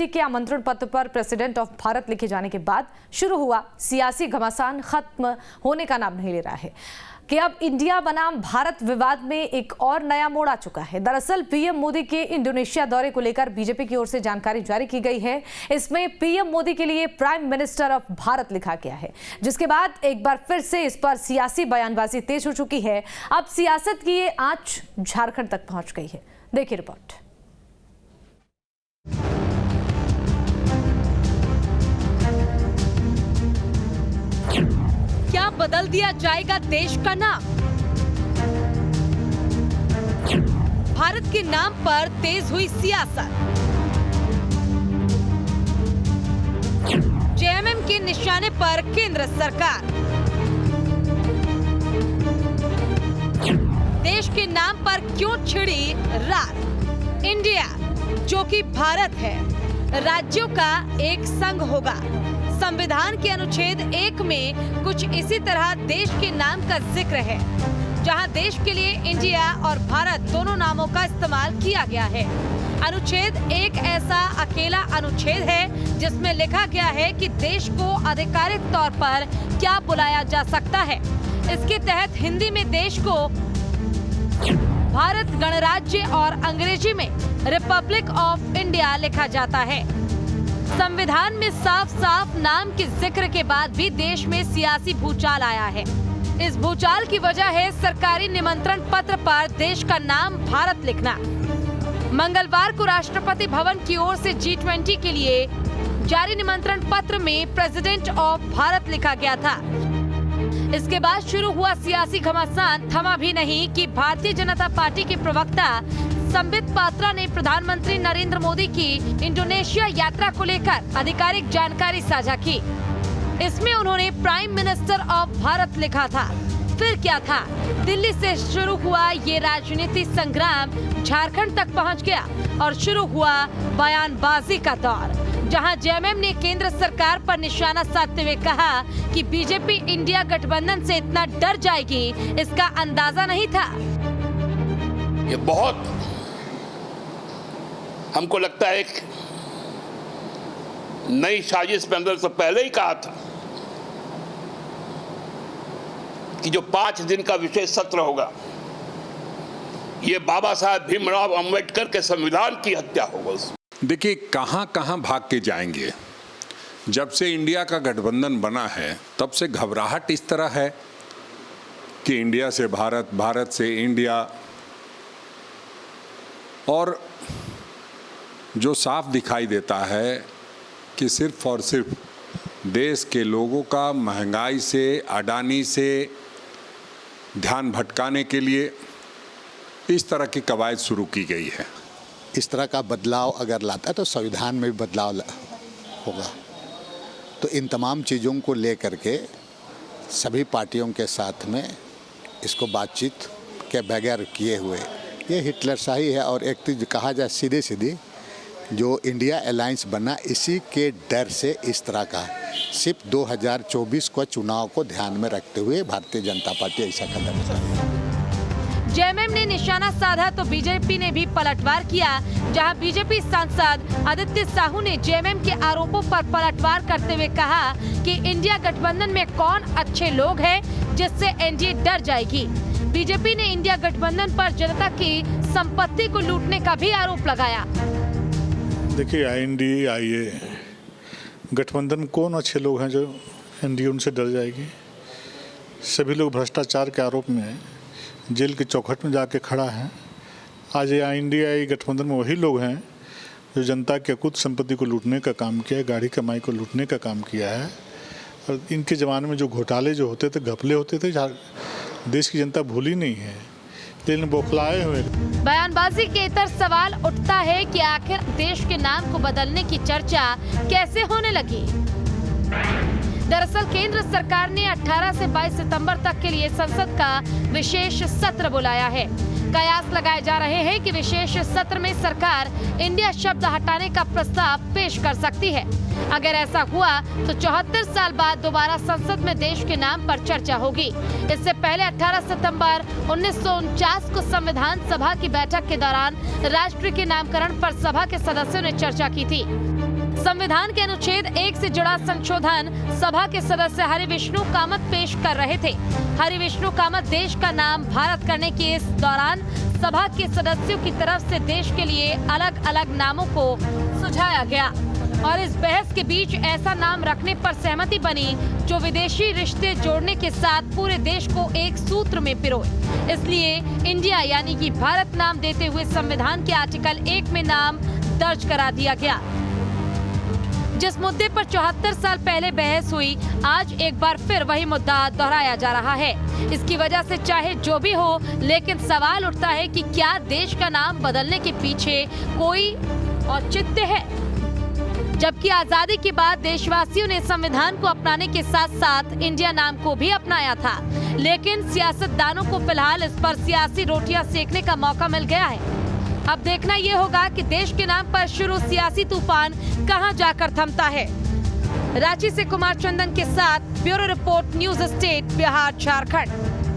G20 के आमंत्रण पत्र पर प्रेसिडेंट ऑफ भारत लिखे जाने के बाद शुरू हुआ सियासी घमासान खत्म होने का नाम नहीं ले रहा है कि अब इंडिया बनाम भारत विवाद में एक और नया मोड़ आ चुका है। दरअसल पीएम मोदी के इंडोनेशिया दौरे को लेकर बीजेपी की ओर से जानकारी जारी की गई है। इसमें पीएम मोदी के लिए प्राइम मिनिस्टर ऑफ भारत लिखा गया है, जिसके बाद एक बार फिर से इस पर सियासी बयानबाजी तेज हो चुकी है। अब सियासत की ये आंच झारखंड तक पहुंच गई है। देखिए रिपोर्ट। क्या बदल दिया जाएगा देश का नाम? भारत के नाम पर तेज हुई सियासत। जेएमएम के निशाने पर केंद्र सरकार। देश के नाम पर क्यों छिड़ी रार? इंडिया जो कि भारत है, राज्यों का एक संघ होगा। संविधान के अनुच्छेद 1 में कुछ इसी तरह देश के नाम का जिक्र है, जहां देश के लिए इंडिया और भारत दोनों नामों का इस्तेमाल किया गया है। अनुच्छेद 1 ऐसा अकेला अनुच्छेद है जिसमें लिखा गया है कि देश को आधिकारिक तौर पर क्या बुलाया जा सकता है। इसके तहत हिंदी में देश को भारत गणराज्य और अंग्रेजी में रिपब्लिक ऑफ इंडिया लिखा जाता है। संविधान में साफ साफ नाम के जिक्र के बाद भी देश में सियासी भूचाल आया है। इस भूचाल की वजह है सरकारी निमंत्रण पत्र पर देश का नाम भारत लिखना। मंगलवार को राष्ट्रपति भवन की ओर से G20 के लिए जारी निमंत्रण पत्र में प्रेसिडेंट ऑफ भारत लिखा गया था। इसके बाद शुरू हुआ सियासी घमासान थमा भी नहीं कि भारतीय जनता पार्टी के प्रवक्ता संबित पात्रा ने प्रधानमंत्री नरेंद्र मोदी की इंडोनेशिया यात्रा को लेकर आधिकारिक जानकारी साझा की। इसमें उन्होंने प्राइम मिनिस्टर ऑफ भारत लिखा था। फिर क्या था? दिल्ली से शुरू हुआ ये राजनीति संग्राम झारखंड तक पहुंच गया और शुरू हुआ बयानबाजी का दौर, जहां जेएमएम ने केंद्र सरकार पर निशाना साधते हुए कहा कि बीजेपी इंडिया गठबंधन से इतना डर जाएगी, इसका अंदाजा नहीं था। ये बहुत हमको लगता है एक नई साजिश में अंदर से पहले ही कहा था कि जो 5 दिन का विशेष सत्र होगा, ये बाबा साहब भीमराव अंबेडकर के संविधान की हत्या होगा। देखिए कहां कहां भाग के जाएंगे। जब से इंडिया का गठबंधन बना है तब से घबराहट इस तरह है कि इंडिया से भारत, भारत से इंडिया, और जो साफ दिखाई देता है कि सिर्फ और सिर्फ देश के लोगों का महंगाई से, अडानी से ध्यान भटकाने के लिए इस तरह की कवायद शुरू की गई है। इस तरह का बदलाव अगर लाता है तो संविधान में भी बदलाव होगा। तो इन तमाम चीज़ों को लेकर के सभी पार्टियों के साथ में इसको बातचीत के बगैर किए हुए ये हिटलरशाही है। और एक चीज़ कहा जाए सीधे सीधी, जो इंडिया अलायंस बना इसी के डर से इस तरह का सिर्फ 2024 को चुनाव को ध्यान में रखते हुए भारतीय जनता पार्टी ऐसा कदम उठाई। जेएमएम ने निशाना साधा तो बीजेपी ने भी पलटवार किया, जहां बीजेपी सांसद आदित्य साहू ने जेएमएम के आरोपों पर पलटवार करते हुए कहा कि इंडिया गठबंधन में कौन अच्छे लोग हैं जिससे एनडीए डर जाएगी। बीजेपी ने इंडिया गठबंधन पर जनता की संपत्ति को लूटने का भी आरोप लगाया। देखिए एनडीए गठबंधन कौन अच्छे लोग हैं जो एनडीए उनसे डर जाएगी? सभी लोग भ्रष्टाचार के आरोप में जेल के चौखट में जाके खड़ा है। आज एनडीए गठबंधन में वही लोग हैं जो जनता के अकुत संपत्ति को लूटने का काम किया है, गाड़ी कमाई को लूटने का काम किया है। और इनके ज़माने में जो घोटाले जो होते थे, घपले होते थे, देश की जनता भूली नहीं है, लेकिन बौखलाए हुए। बयानबाजी के इतर सवाल उठता है कि आखिर देश के नाम को बदलने की चर्चा कैसे होने लगी। दरअसल केंद्र सरकार ने 18 से 22 सितंबर तक के लिए संसद का विशेष सत्र बुलाया है। कयास लगाए जा रहे हैं कि विशेष सत्र में सरकार इंडिया शब्द हटाने का प्रस्ताव पेश कर सकती है। अगर ऐसा हुआ तो 74 साल बाद दोबारा संसद में देश के नाम पर चर्चा होगी। इससे पहले 18 सितंबर 1949 को संविधान सभा की बैठक के दौरान राष्ट्र के नामकरण पर सभा के सदस्यों ने चर्चा की थी। संविधान के अनुच्छेद 1 से जुड़ा संशोधन सभा के सदस्य हरि विष्णु कामत पेश कर रहे थे। हरि विष्णु कामत देश का नाम भारत करने के इस दौरान सभा के सदस्यों की तरफ से देश के लिए अलग अलग नामों को सुझाया गया और इस बहस के बीच ऐसा नाम रखने पर सहमति बनी जो विदेशी रिश्ते जोड़ने के साथ पूरे देश को एक सूत्र में पिरोए। इसलिए इंडिया यानी कि भारत नाम देते हुए संविधान के आर्टिकल 1 में नाम दर्ज करा दिया गया। जिस मुद्दे पर 74 साल पहले बहस हुई, आज एक बार फिर वही मुद्दा दोहराया जा रहा है। इसकी वजह से चाहे जो भी हो, लेकिन सवाल उठता है कि क्या देश का नाम बदलने के पीछे कोई औचित्य है? जबकि आजादी के बाद देशवासियों ने संविधान को अपनाने के साथ साथ इंडिया नाम को भी अपनाया था, लेकिन सियासतदानों को फिलहाल इस पर सियासी रोटियां सेकने का मौका मिल गया है। अब देखना ये होगा कि देश के नाम पर शुरू सियासी तूफान कहां जाकर थमता है। रांची से कुमार चंदन के साथ bureau report, news state, Bihar Jharkhand.